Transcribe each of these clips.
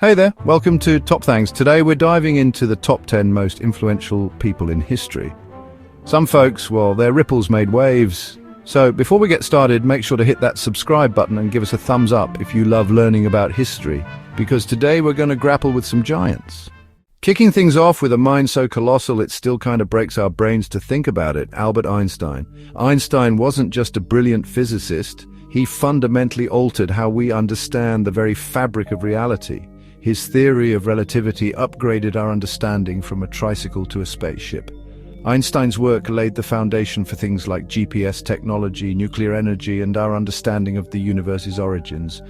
Hey there, welcome to TopThangs. Today we're diving into the top 10 most influential people in history. Some folks, well, their ripples made waves. So before we get started, make sure to hit that subscribe button and give us a thumbs up if you love learning about history, because today we're going to grapple with some giants. Kicking things off with a mind so colossal it still kind of breaks our brains to think about it, Albert Einstein. Einstein wasn't just a brilliant physicist, he fundamentally altered how we understand the very fabric of reality. His theory of relativity upgraded our understanding from a tricycle to a spaceship. Einstein's work laid the foundation for things like GPS technology, nuclear energy, and our understanding of the universe's origins.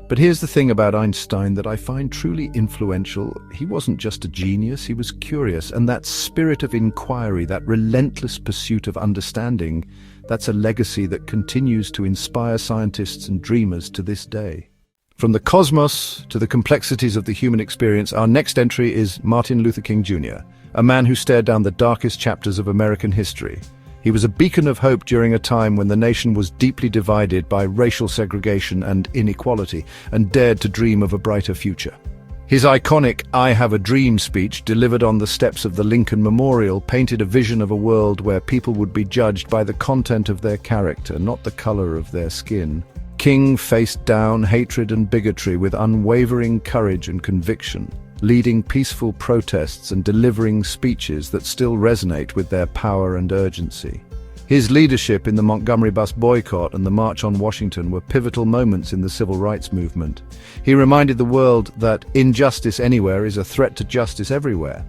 But here's the thing about Einstein that I find truly influential. He wasn't just a genius, he was curious, and that spirit of inquiry, that relentless pursuit of understanding, that's a legacy that continues to inspire scientists and dreamers to this day. From the cosmos to the complexities of the human experience, our next entry is Martin Luther King Jr., a man who stared down the darkest chapters of American history. He was a beacon of hope during a time when the nation was deeply divided by racial segregation and inequality, and dared to dream of a brighter future. His iconic "I Have a Dream" speech, delivered on the steps of the Lincoln Memorial, painted a vision of a world where people would be judged by the content of their character, not the color of their skin. King faced down hatred and bigotry with unwavering courage and conviction, leading peaceful protests and delivering speeches that still resonate with their power and urgency. His leadership in the Montgomery bus boycott and the March on Washington were pivotal moments in the civil rights movement. He reminded the world that injustice anywhere is a threat to justice everywhere.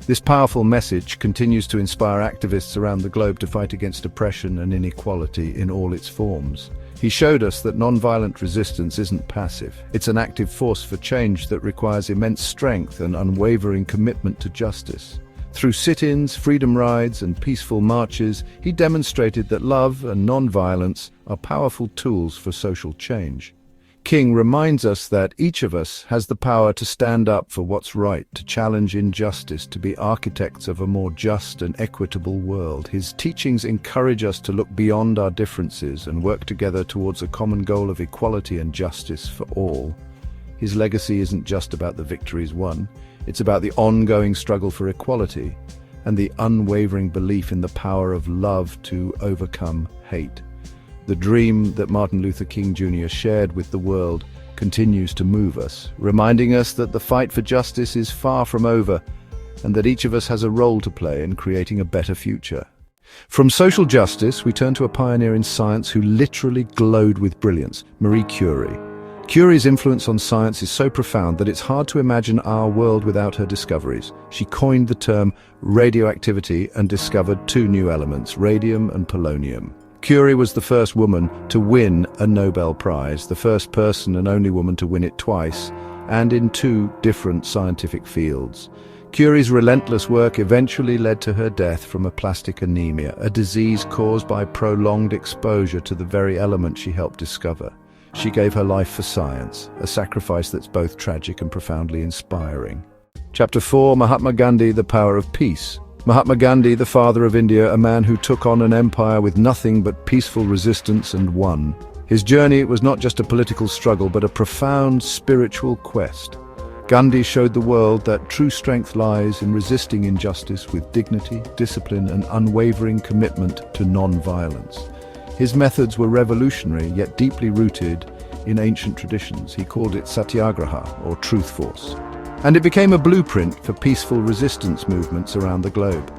This powerful message continues to inspire activists around the globe to fight against oppression and inequality in all its forms. He showed us that nonviolent resistance isn't passive. It's an active force for change that requires immense strength and unwavering commitment to justice. Through sit-ins, freedom rides, and peaceful marches, he demonstrated that love and nonviolence are powerful tools for social change. King reminds us that each of us has the power to stand up for what's right, to challenge injustice, to be architects of a more just and equitable world. His teachings encourage us to look beyond our differences and work together towards a common goal of equality and justice for all. His legacy isn't just about the victories won, it's about the ongoing struggle for equality and the unwavering belief in the power of love to overcome hate. The dream that Martin Luther King Jr. shared with the world continues to move us, reminding us that the fight for justice is far from over and that each of us has a role to play in creating a better future. From social justice, we turn to a pioneer in science who literally glowed with brilliance, Marie Curie. Curie's influence on science is so profound that it's hard to imagine our world without her discoveries. She coined the term radioactivity and discovered two new elements, radium and polonium. Curie was the first woman to win a Nobel Prize, the first person and only woman to win it twice, and in two different scientific fields. Curie's relentless work eventually led to her death from aplastic anemia, a disease caused by prolonged exposure to the very element she helped discover. She gave her life for science, a sacrifice that's both tragic and profoundly inspiring. Chapter 4, Mahatma Gandhi, the Power of Peace. Mahatma Gandhi, the father of India, a man who took on an empire with nothing but peaceful resistance and won. His journey was not just a political struggle, but a profound spiritual quest. Gandhi showed the world that true strength lies in resisting injustice with dignity, discipline, and unwavering commitment to non-violence. His methods were revolutionary, yet deeply rooted in ancient traditions. He called it satyagraha, or truth force. And it became a blueprint for peaceful resistance movements around the globe.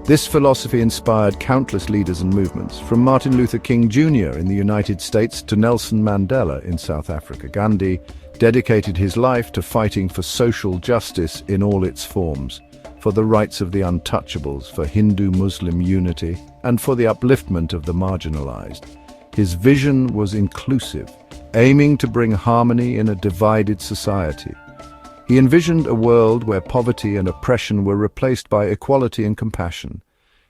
This philosophy inspired countless leaders and movements, from Martin Luther King Jr. in the United States to Nelson Mandela in South Africa. Gandhi dedicated his life to fighting for social justice in all its forms, for the rights of the untouchables, for Hindu-Muslim unity, and for the upliftment of the marginalized. His vision was inclusive, aiming to bring harmony in a divided society. He envisioned a world where poverty and oppression were replaced by equality and compassion.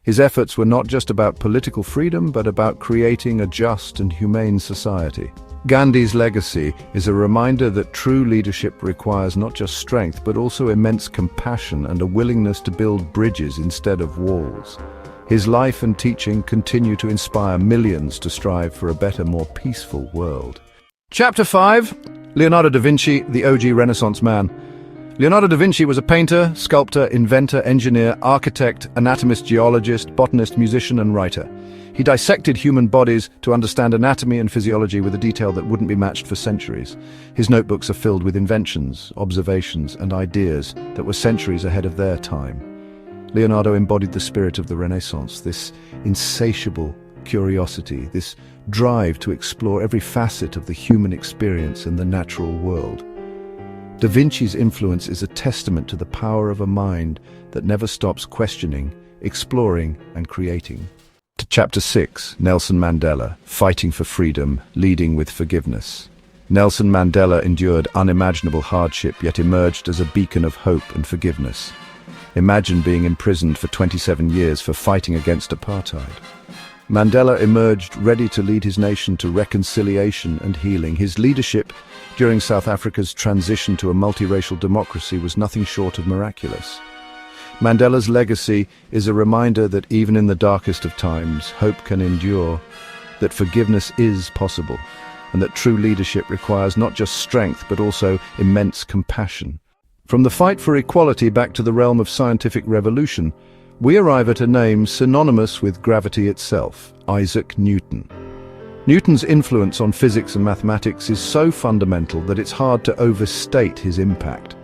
His efforts were not just about political freedom, but about creating a just and humane society. Gandhi's legacy is a reminder that true leadership requires not just strength, but also immense compassion and a willingness to build bridges instead of walls. His life and teaching continue to inspire millions to strive for a better, more peaceful world. Chapter 5. Leonardo da Vinci, the OG Renaissance man. Leonardo da Vinci was a painter, sculptor, inventor, engineer, architect, anatomist, geologist, botanist, musician, and writer. He dissected human bodies to understand anatomy and physiology with a detail that wouldn't be matched for centuries. His notebooks are filled with inventions, observations, and ideas that were centuries ahead of their time. Leonardo embodied the spirit of the Renaissance, this insatiable curiosity, this drive to explore every facet of the human experience and the natural world. Da Vinci's influence is a testament to the power of a mind that never stops questioning, exploring, and creating. Chapter 6, Nelson Mandela, Fighting for Freedom, Leading with Forgiveness. Nelson Mandela endured unimaginable hardship, yet emerged as a beacon of hope and forgiveness. Imagine being imprisoned for 27 years for fighting against apartheid. Mandela emerged ready to lead his nation to reconciliation and healing. His leadership during South Africa's transition to a multiracial democracy was nothing short of miraculous. Mandela's legacy is a reminder that even in the darkest of times, hope can endure, that forgiveness is possible, and that true leadership requires not just strength but also immense compassion. From the fight for equality back to the realm of scientific revolution, we arrive at a name synonymous with gravity itself, Isaac Newton. Newton's influence on physics and mathematics is so fundamental that it's hard to overstate his impact.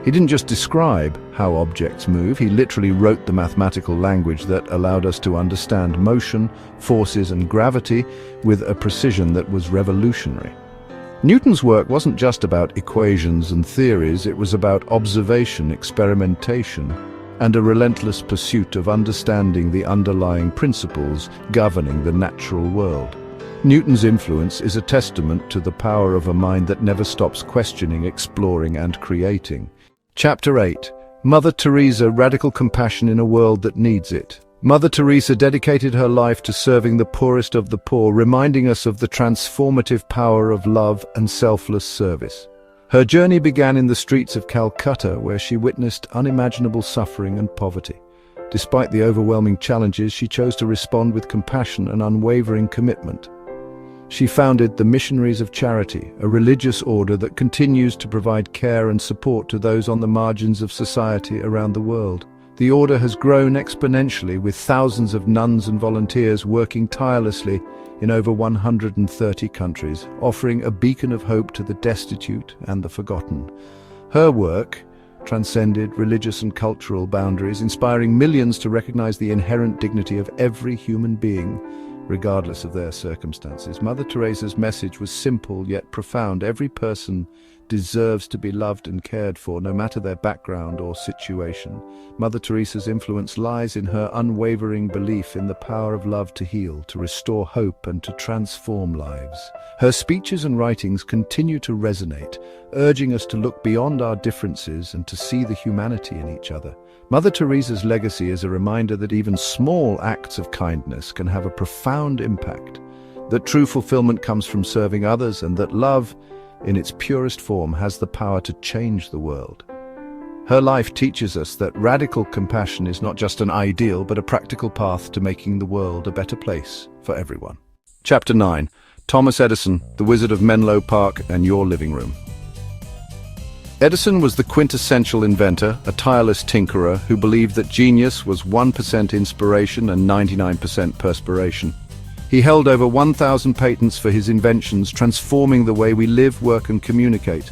He didn't just describe how objects move, he literally wrote the mathematical language that allowed us to understand motion, forces, and gravity with a precision that was revolutionary. Newton's work wasn't just about equations and theories, it was about observation, experimentation, and a relentless pursuit of understanding the underlying principles governing the natural world. Newton's influence is a testament to the power of a mind that never stops questioning, exploring, and creating. Chapter 8, Mother Teresa, Radical Compassion in a World That Needs It. Mother Teresa dedicated her life to serving the poorest of the poor, reminding us of the transformative power of love and selfless service. Her journey began in the streets of Calcutta, where she witnessed unimaginable suffering and poverty. Despite the overwhelming challenges, she chose to respond with compassion and unwavering commitment. She founded the Missionaries of Charity, a religious order that continues to provide care and support to those on the margins of society around the world. The order has grown exponentially, with thousands of nuns and volunteers working tirelessly in over 130 countries, offering a beacon of hope to the destitute and the forgotten. Her work transcended religious and cultural boundaries, inspiring millions to recognize the inherent dignity of every human being, regardless of their circumstances. Mother Teresa's message was simple yet profound. Every person deserves to be loved and cared for, no matter their background or situation. Mother Teresa's influence lies in her unwavering belief in the power of love to heal, to restore hope, and to transform lives. Her speeches and writings continue to resonate, urging us to look beyond our differences and to see the humanity in each other. Mother Teresa's legacy is a reminder that even small acts of kindness can have a profound impact, that true fulfillment comes from serving others, and that love, in its purest form, has the power to change the world. Her life teaches us that radical compassion is not just an ideal, but a practical path to making the world a better place for everyone. Chapter 9, Thomas Edison, the Wizard of Menlo Park and Your Living Room. Edison was the quintessential inventor, a tireless tinkerer who believed that genius was 1% inspiration and 99% perspiration. He held over 1,000 patents for his inventions, transforming the way we live, work, and communicate.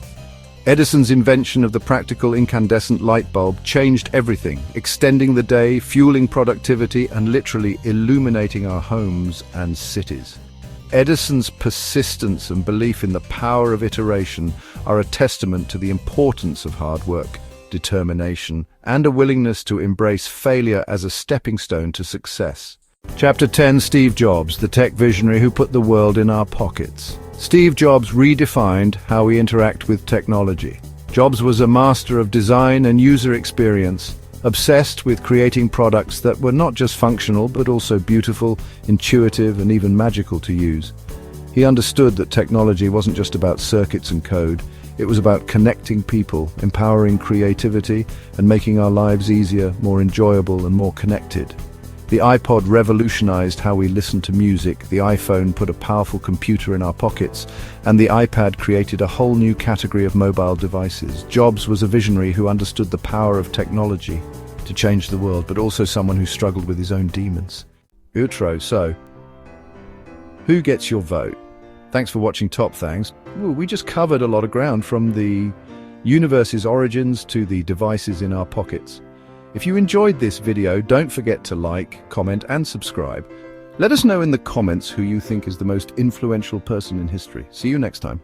Edison's invention of the practical incandescent light bulb changed everything, extending the day, fueling productivity, and literally illuminating our homes and cities. Edison's persistence and belief in the power of iteration are a testament to the importance of hard work, determination, and a willingness to embrace failure as a stepping stone to success. Chapter 10, Steve Jobs, the tech visionary who put the world in our pockets. Steve Jobs redefined how we interact with technology. Jobs was a master of design and user experience, obsessed with creating products that were not just functional but also beautiful, intuitive, and even magical to use. He understood that technology wasn't just about circuits and code, it was about connecting people, empowering creativity, and making our lives easier, more enjoyable, and more connected. The iPod revolutionized how we listen to music, the iPhone put a powerful computer in our pockets, and the iPad created a whole new category of mobile devices. Jobs was a visionary who understood the power of technology to change the world, but also someone who struggled with his own demons. Outro. So, who gets your vote? Thanks for watching TopThangs. We just covered a lot of ground, from the universe's origins to the devices in our pockets. If you enjoyed this video, don't forget to like, comment, and subscribe. Let us know in the comments who you think is the most influential person in history. See you next time.